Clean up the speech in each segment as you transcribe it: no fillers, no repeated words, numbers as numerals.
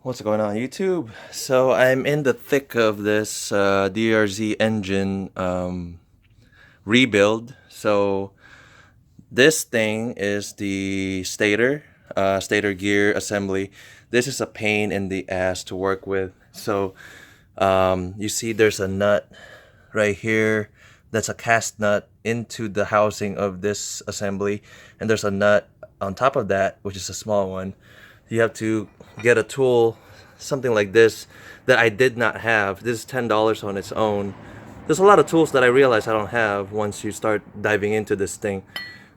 What's going on YouTube? So I'm in the thick of this DRZ engine rebuild. So this thing is the stator gear assembly. This is a pain in the ass to work with. So you see there's a nut right here. That's a cast nut into the housing of this assembly. And there's a nut on top of that, which is a small one. You have to get a tool, something like this, that I did not have. This is $10 on its own. There's a lot of tools that I realize I don't have once you start diving into this thing.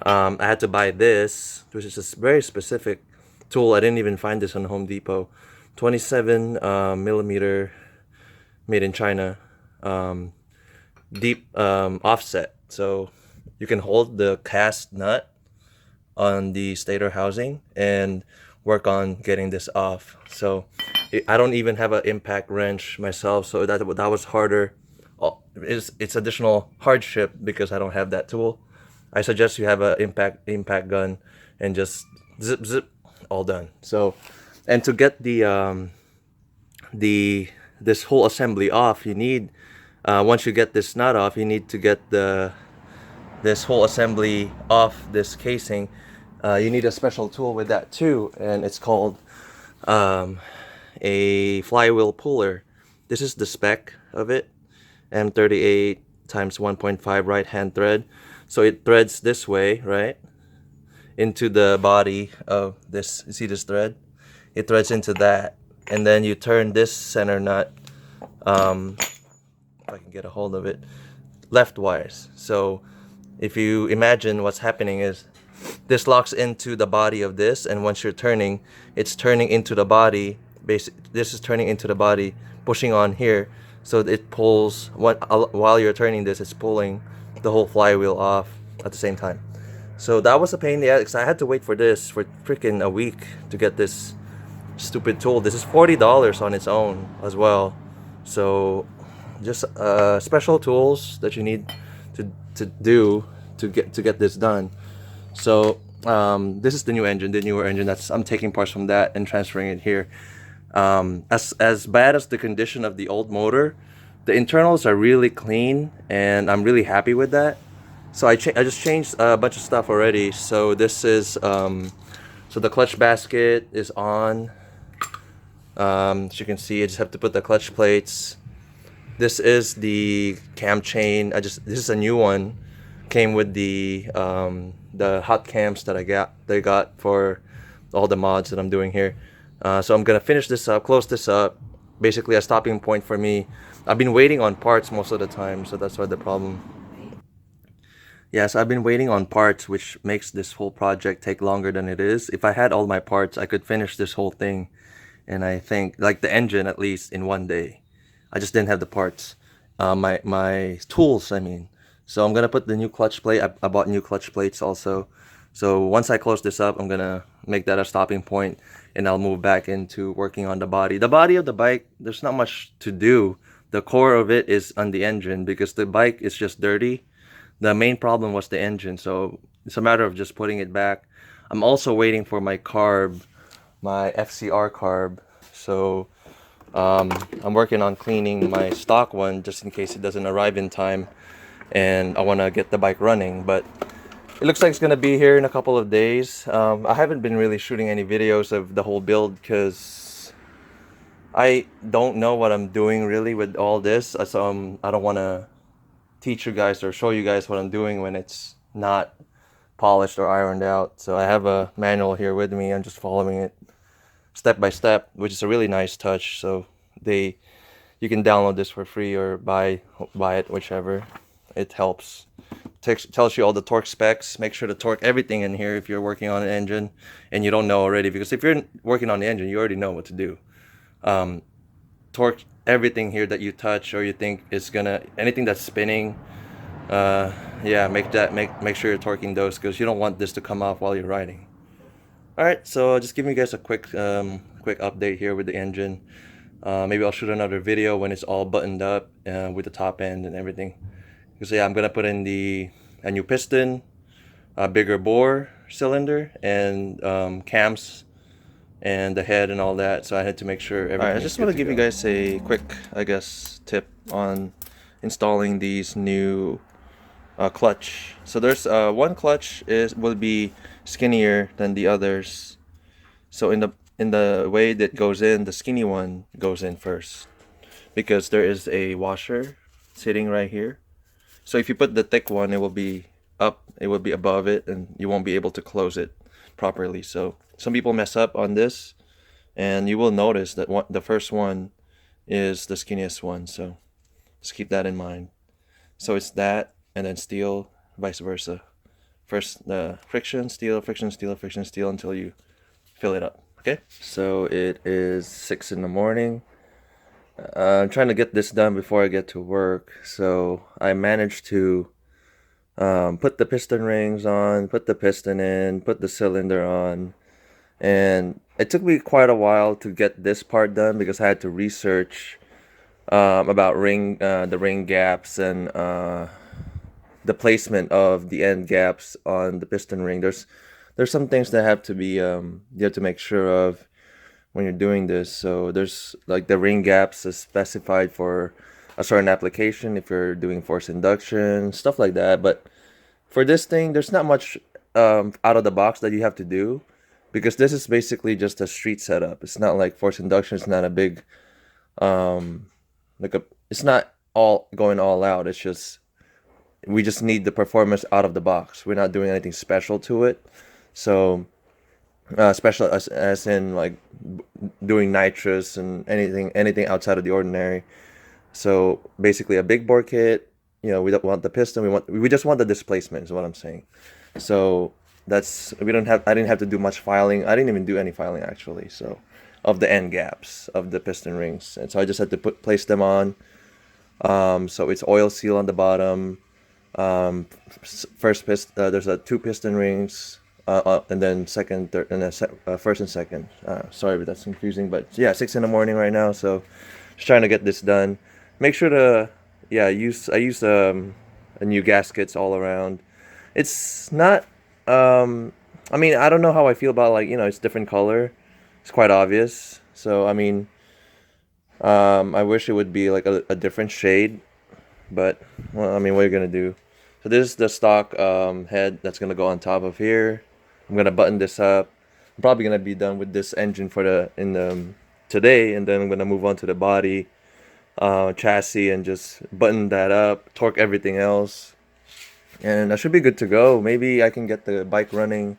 I had to buy this, which is a very specific tool. I didn't even find this on Home Depot. 27 millimeter, made in China, deep offset. So you can hold the cast nut on the stator housing and work on getting this off. So I don't even have an impact wrench myself, so that was harder. It's additional hardship because I don't have that tool. I suggest you have an impact gun and just zip zip, all done. So, and to get this whole assembly off, you need once you get this nut off, you need to get this whole assembly off this casing. You need a special tool with that too, and it's called a flywheel puller. This is the spec of it, M38 times 1.5 right hand thread. So it threads this way, right, into the body of this. You see this thread? It threads into that, and then you turn this center nut, if I can get a hold of it, leftwise. So if you imagine what's happening is this locks into the body of this, and once you're turning, it's turning into the body. This is turning into the body, pushing on here, so it pulls. While you're turning this, it's pulling the whole flywheel off at the same time. So that was a pain in the ass because I had to wait for this for freaking a week to get this stupid tool. This is $40 on its own as well. So just special tools that you need to do to get this done. So this is the new engine, the newer engine. I'm taking parts from that and transferring it here. As bad as the condition of the old motor, the internals are really clean, and I'm really happy with that. So I just changed a bunch of stuff already. So this is so the clutch basket is on. As you can see, I just have to put the clutch plates. This is the cam chain. This is a new one. Came with the hot cams that they got for all the mods that I'm doing here. So I'm gonna finish this up, close this up. Basically a stopping point for me. I've been waiting on parts most of the time, so that's why the problem. Yes, I've been waiting on parts, which makes this whole project take longer than it is. If I had all my parts, I could finish this whole thing, and I think, like the engine at least, in one day. I just didn't have the parts. My tools, I mean. So I'm gonna put the new clutch plate. I bought new clutch plates also. So once I close this up, I'm gonna make that a stopping point, and I'll move back into working on the body. The body of the bike, there's not much to do. The core of it is on the engine because the bike is just dirty. The main problem was the engine, so it's a matter of just putting it back. I'm also waiting for my carb, my FCR carb. So I'm working on cleaning my stock one just in case it doesn't arrive in time, and I want to get the bike running. But it looks like it's gonna be here in a couple of days. I haven't been really shooting any videos of the whole build because I don't know what I'm doing really with all this. So I don't want to teach you guys or show you guys what I'm doing when it's not polished or ironed out. So I have a manual here with me. I'm just following it step by step, which is a really nice touch. So you can download this for free or buy it, whichever. It helps. Tells you all the torque specs. Make sure to torque everything in here if you're working on an engine and you don't know already, because if you're working on the engine, you already know what to do. Torque everything here that you touch or you think is gonna, anything that's spinning, yeah, make sure you're torquing those, because you don't want this to come off while you're riding. All right, so just giving you guys a quick update here with the engine. Maybe I'll shoot another video when it's all buttoned up with the top end and everything. Because yeah, I'm gonna put in a new piston, a bigger bore cylinder, and cams and the head and all that, so I had to make sure everything. Alright, I just want to give you guys a quick, I guess, tip on installing these new clutch. So there's one clutch will be skinnier than the others. So in the way that goes in, the skinny one goes in first, because there is a washer sitting right here. So if you put the thick one, it will be up, it will be above it, and you won't be able to close it properly. So some people mess up on this, and you will notice that the first one is the skinniest one. So just keep that in mind. So it's that, and then steel, vice versa. First the friction, steel, friction, steel, friction, steel, until you fill it up. Okay, so it is 6 in the morning. I'm trying to get this done before I get to work, so I managed to put the piston rings on, put the piston in, put the cylinder on, and it took me quite a while to get this part done because I had to research about the ring gaps and the placement of the end gaps on the piston ring. There's some things that have to be you have to make sure of when you're doing this. So there's like the ring gaps is specified for a certain application if you're doing force induction, stuff like that. But for this thing, there's not much out of the box that you have to do, because this is basically just a street setup. It's not like force induction. It's not a big it's not all going all out. It's just, we just need the performance out of the box. We're not doing anything special to it. So special as in like doing nitrous and anything outside of the ordinary. So basically a big bore kit, we don't want the piston, we just want the displacement is what I'm saying. So I didn't have to do much filing. I didn't even do any filing actually, so of the end gaps of the piston rings. And so I just had to place them on. So it's oil seal on the bottom. First there's two piston rings, and then second, third, and then first and second. Sorry, but that's confusing. But yeah, 6 in the morning right now, so just trying to get this done. Make sure to I use a new gaskets all around. It's not I mean, I don't know how I feel about, like, it's different color. It's quite obvious. So I mean, I wish it would be like a different shade, but well, I mean, what are you gonna do? So this is the stock head that's gonna go on top of here. I'm gonna button this up. I'm probably gonna be done with this engine today, and then I'm gonna move on to the body, chassis, and just button that up, torque everything else, and I should be good to go. Maybe I can get the bike running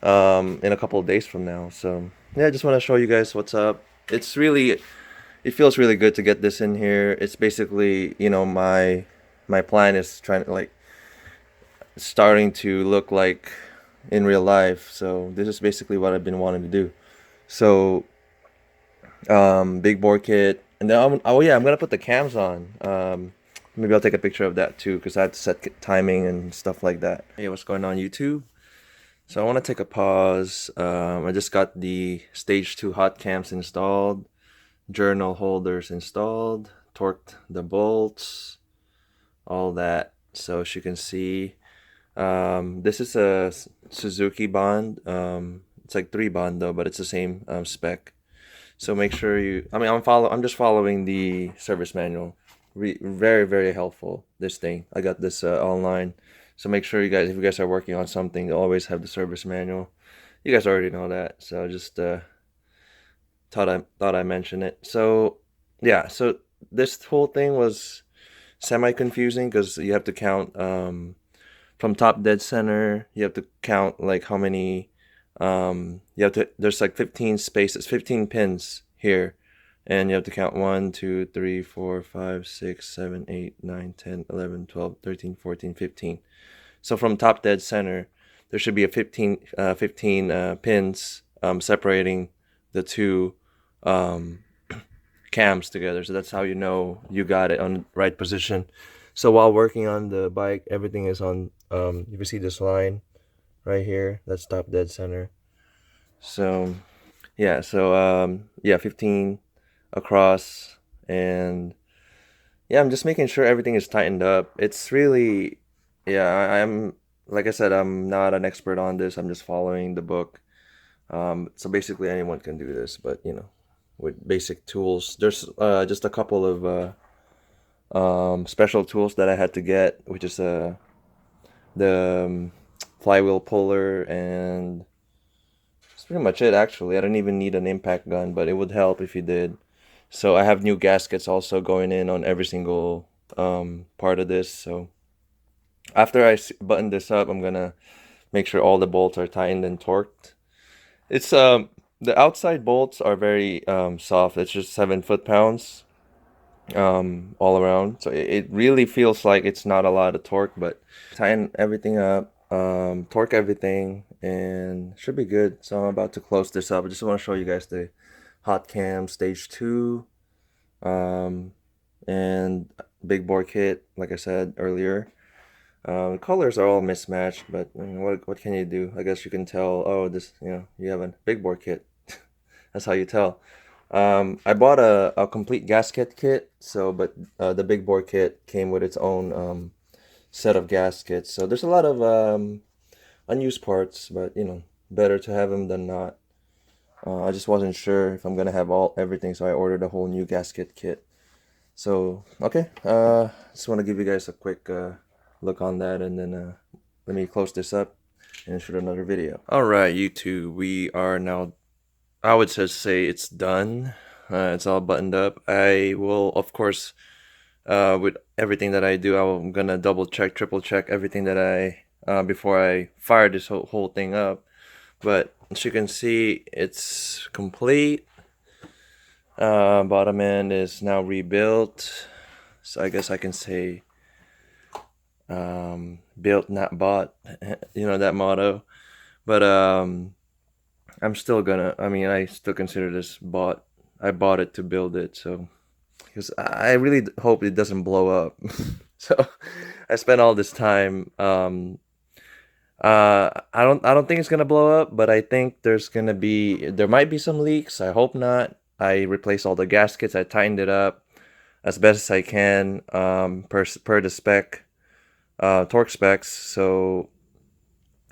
in a couple of days from now. So yeah, I just want to show you guys what's up. It feels really good to get this in here. It's basically, my plan is trying to, like, starting to look like in real life. So this is basically what I've been wanting to do. So big bore kit, and then I'm gonna put the cams on. Maybe I'll take a picture of that too, because I have to set timing and stuff like that. Hey, what's going on, YouTube? So I want to take a pause. I just got the stage 2 hot cams installed, journal holders installed, torqued the bolts, all that. So as you can see, this is a Suzuki bond. It's like 3 bond though, but it's the same spec. So make sure I'm just following the service manual. Very, very helpful, this thing. I got this online. So make sure if you guys are working on something, you always have the service manual. You guys already know that. So just thought I mentioned it. So yeah, so this whole thing was semi confusing because you have to count from top dead center. You have to count like how many there's like 15 pins here, and you have to count 1 2 3 4 5 6 7 8 9 10 11 12 13 14 15. So from top dead center, there should be a 15 pins separating the two cams together. So that's how you know you got it on the right position. So while working on the bike, everything is on, you can see this line right here. That's top dead center. So yeah, 15 across, and yeah, I'm just making sure everything is tightened up. It's really, yeah, I'm, like I said, I'm not an expert on this. I'm just following the book. So basically anyone can do this, but you know, with basic tools. There's just a couple of special tools that I had to get, which is the flywheel puller, and that's pretty much it actually. I don't even need an impact gun, but it would help if you did. So I have new gaskets also going in on every single part of this. So after I button this up, I'm gonna make sure all the bolts are tightened and torqued. It's the outside bolts are very soft. It's just 7 foot-pounds all around. So it really feels like it's not a lot of torque, but tighten everything up, torque everything, and should be good. So I'm about to close this up. I just want to show you guys the hot cam stage 2 and big bore kit, like I said earlier. The colors are all mismatched, but I mean, what can you do? I guess you can tell, oh, this, you know, you have a big bore kit. That's how you tell. I bought a complete gasket kit, so but the big bore kit came with its own set of gaskets. So there's a lot of unused parts, but you know, better to have them than not. I just wasn't sure if I'm gonna have everything, so I ordered a whole new gasket kit. So okay, just want to give you guys a quick look on that, and then let me close this up and shoot another video. All right, YouTube, we are now, I would just say it's done. It's all buttoned up. I will, of course, with everything that I do, I'm gonna double check, triple check everything that I before I fire this whole thing up. But as you can see, it's complete. Bottom end is now rebuilt. So I guess I can say built, not bought. You know that motto. But I'm still gonna, I mean, I still consider this bought. I bought it to build it, so because I really hope it doesn't blow up. So I spent all this time. I don't think it's gonna blow up, but I think there might be some leaks. I hope not. I replaced all the gaskets. I tightened it up as best as I can per the spec, torque specs. So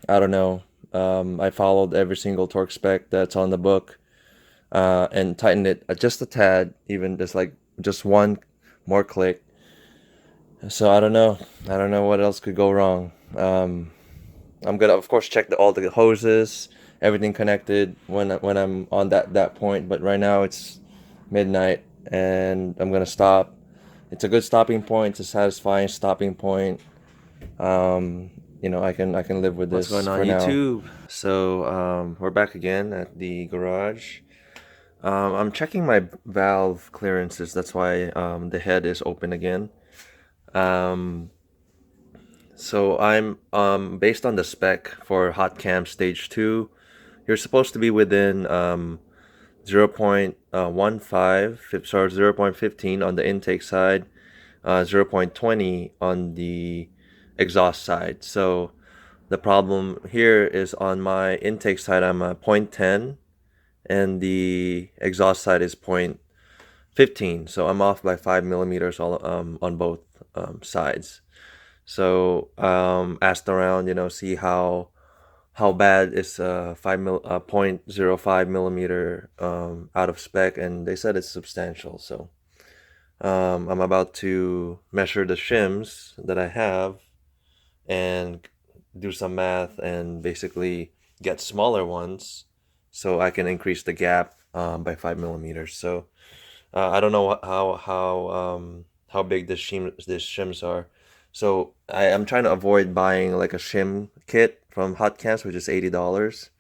I don't know. I followed every single torque spec that's on the book and tightened it just a tad, even just one more click. So I don't know. I don't know what else could go wrong. I'm gonna, of course, check all the hoses, everything connected when I'm on that point. But right now it's midnight, and I'm gonna stop. It's a good stopping point. It's a satisfying stopping point. You know, I can live with this. What's going on, YouTube? So we're back again at the garage. I'm checking my valve clearances. That's why the head is open again. So I'm based on the spec for hot cam stage 2, you're supposed to be within 0.15, sorry, 0.15 on the intake side, 0.20 on the exhaust side. So the problem here is on my intake side, I'm a 0.10, and the exhaust side is 0.15. So I'm off by 5 millimeters all on both sides. So asked around, you know, see how bad is 0.05 millimeter out of spec, and they said it's substantial. So I'm about to measure the shims that I have and do some math and basically get smaller ones so I can increase the gap by 5 millimeters. So I don't know how big these shims are. So I'm trying to avoid buying like a shim kit from Hot Cams, which is $80.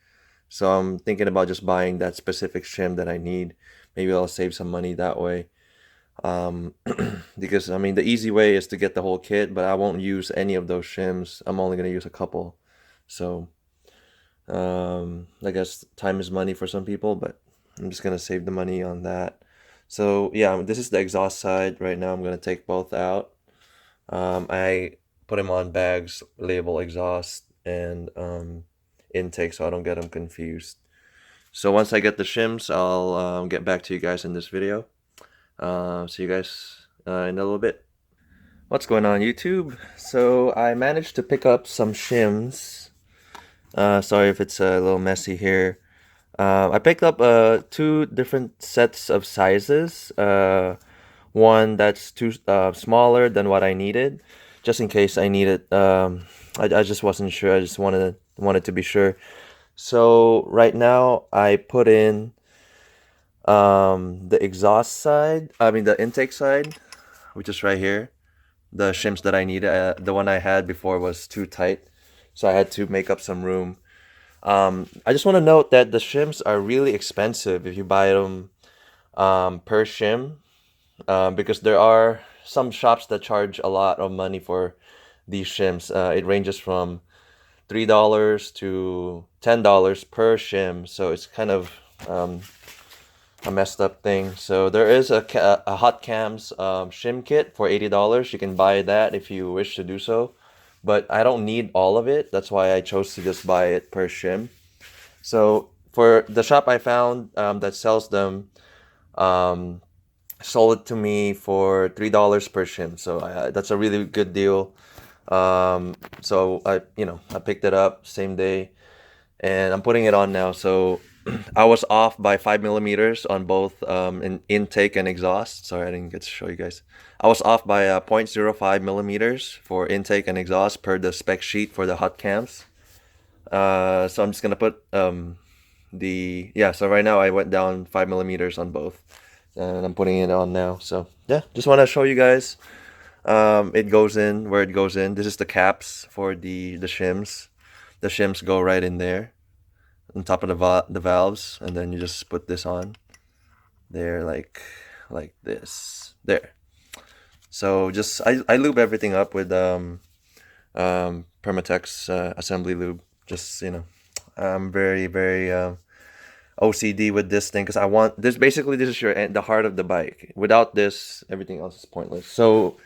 So I'm thinking about just buying that specific shim that I need. Maybe I'll save some money that way. Because I mean the easy way is to get the whole kit, but I won't use any of those shims. I'm only gonna use a couple. So I guess time is money for some people, but I'm just gonna save the money on that. So yeah, this is the exhaust side. Right now I'm gonna take both out. I put them on bags, label exhaust and intake, so I don't get them confused. So once I get the shims, I'll get back to you guys in this video. See you guys in a little bit. What's going on, YouTube? So I managed to pick up some shims. Sorry if it's a little messy here. I picked up two different sets of sizes. One that's too smaller than what I needed, just in case I needed. I just wasn't sure. I just wanted to be sure. So right now I put in the exhaust side. I mean the intake side, which is right here. The shims that I needed. The one I had before was too tight, so I had to make up some room. I just want to note that the shims are really expensive if you buy them per shim, because there are some shops that charge a lot of money for these shims. It ranges from $3 to $10 per shim, so it's kind of a messed up thing. So there is a hot cams shim kit for $80. You can buy that if you wish to do so, but I don't need all of it. That's why I chose to just buy it per shim. So for the shop I found that sells them, um, sold it to me for $3 per shim. So that's a really good deal. So I picked it up same day, and I'm putting it on now. So I was off by 5 millimeters on both in intake and exhaust. Sorry, I didn't get to show you guys. I was off by 0.05 millimeters for intake and exhaust per the spec sheet for the hot cams. So I'm just gonna put so right now I went down 5 millimeters on both, and I'm putting it on now. So yeah, just want to show you guys. It goes in where it goes in. This is the caps for the shims. The shims go right in there on top of the valves, and then you just put this on there like this there. So just I lube everything up with Permatex assembly lube. Just I'm very OCD with this thing because I want this. Basically, this is the heart of the bike. Without this, everything else is pointless. So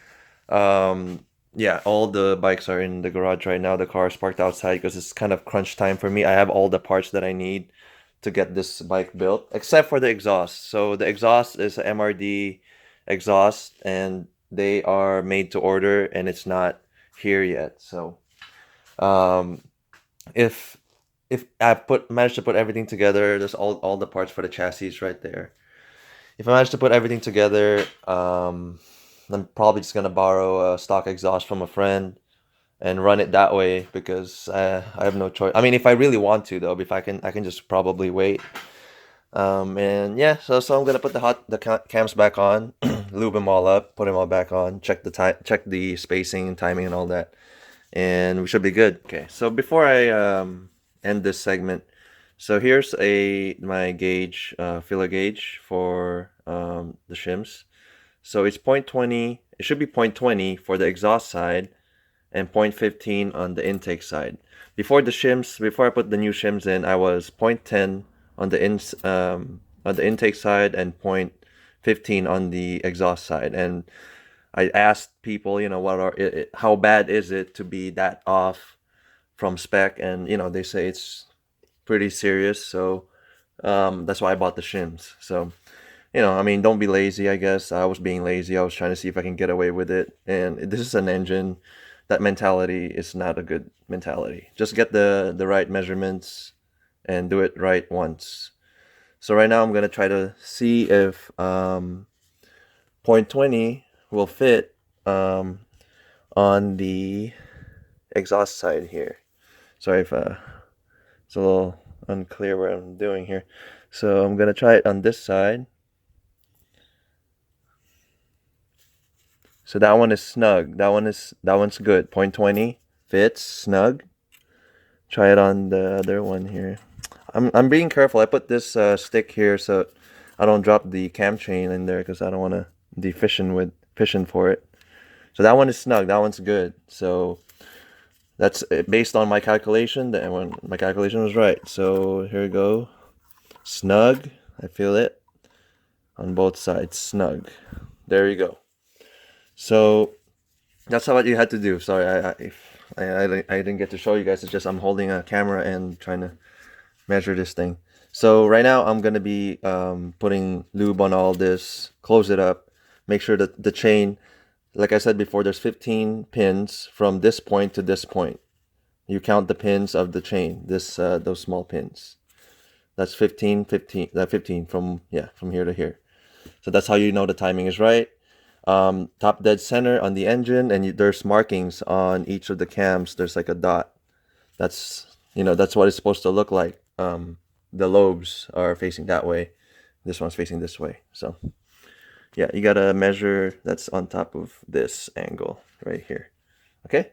yeah, all the bikes are in the garage right now. The car is parked outside because it's kind of crunch time for me. I have all the parts that I need to get this bike built, except for the exhaust. So the exhaust is a MRD exhaust, and they are made to order, and it's not here yet. So um, if I managed to put everything together, there's all the parts for the chassis right there. If I manage to put everything together, I'm probably just gonna borrow a stock exhaust from a friend and run it that way because I have no choice. I mean, if I really want to though, if I can just probably wait. And yeah, so I'm gonna put the cams back on, lube them all up, put them all back on, check the spacing and timing and all that, and we should be good. Okay, so before I end this segment, so here's my gauge, filler gauge for the shims. So it's 0.20, it should be 0.20 for the exhaust side and 0.15 on the intake side. Before I put the new shims in, I was 0.10 on the intake side and 0.15 on the exhaust side. And I asked people, how bad is it to be that off from spec? And they say it's pretty serious. So that's why I bought the shims. So I mean, don't be lazy, I guess. I was being lazy. I was trying to see if I can get away with it. And this is an engine. That mentality is not a good mentality. Just get the right measurements and do it right once. So right now I'm going to try to see if 0.20 will fit on the exhaust side here. Sorry if it's a little unclear what I'm doing here. So I'm going to try it on this side. So that one is snug. That one's good. 0.20 fits snug. Try it on the other one here. I'm being careful. I put this stick here so I don't drop the cam chain in there because I don't want to be fishing for it. So that one is snug. That one's good. So that's based on my calculation. My calculation was right. So here we go. Snug. I feel it on both sides. Snug. There you go. So that's what you had to do. Sorry, I didn't get to show you guys. It's just I'm holding a camera and trying to measure this thing. So right now I'm gonna be putting lube on all this. Close it up. Make sure that the chain, like I said before, there's 15 pins from this point to this point. You count the pins of the chain. Those small pins. That's 15, 15, that 15 from, yeah, from here to here. So that's how you know the timing is right. Top dead center on the engine, and there's markings on each of the cams. There's like a dot. That's, you know, that's what it's supposed to look like. The lobes are facing that way. This one's facing this way. So yeah, you gotta measure that's on top of this angle right here. Okay.